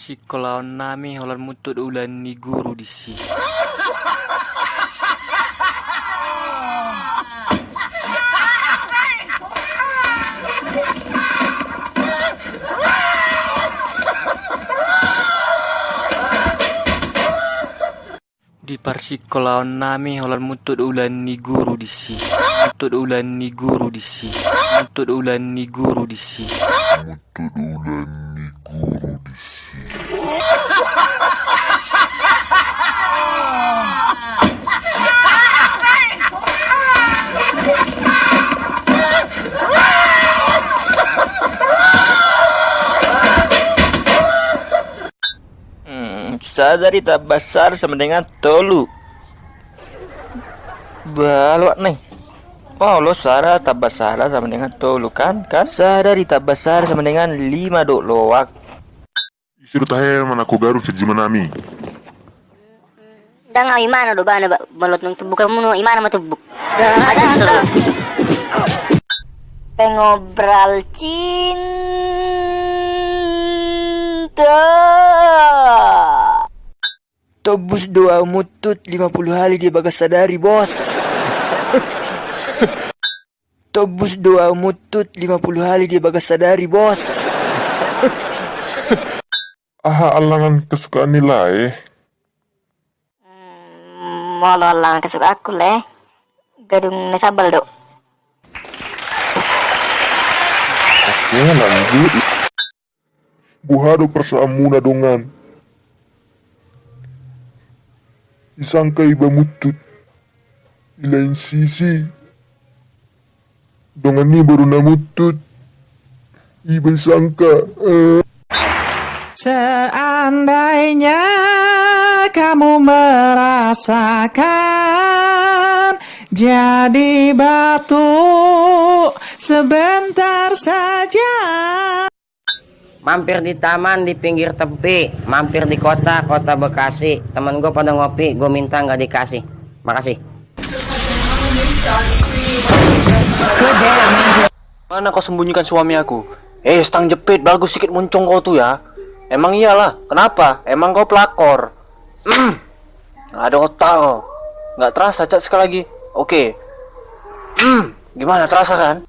Persikolaon nami holan mutut ulan ni guru disi. Di persikolaon nami holan mutut ulan ni guru disi. Mutut ulan ni guru disi. Mutut ulan ni guru disi. Mutut ulan ni guru disi. Sadari tak besar sama dengan tolu. Balok nih. Oh lo Sarah tak besar sama dengan tolu kan? Sadari tak besar sama dengan 5 dok loak. Isiru tahe mana ko garu sejimanami. Dang imana do bana balot nung tubuk kamu no imana matubuk. Ada pengobrol cinta. Tobus doa mutut 50 hari dia bagas sadari bos. Tobus doa mutut 50 hari dia bagas sadari bos. Aha alangan kesukaan nilai. Molo lang kasuk aku leh. Gadung nasabal do. Oke lanjut. Buhado persaamuna dongan. Isangka iba mutut. Ilain sisi. Dongan ni baru namutut. Iba isangka. Seandainya kamu merasakan jadi batu sebentar saja. Mampir di taman di pinggir tepi, mampir di kota Bekasi. Temen gue pada ngopi, gue minta nggak dikasih. Makasih. Mana kau sembunyikan suami aku? Stang jepit, bagus sedikit muncung kau tuh ya. Emang iyalah, kenapa? Emang kau pelakor? Nggak ada otak kau. Nggak terasa, cak sekali lagi. Oke. Gimana, terasa kan?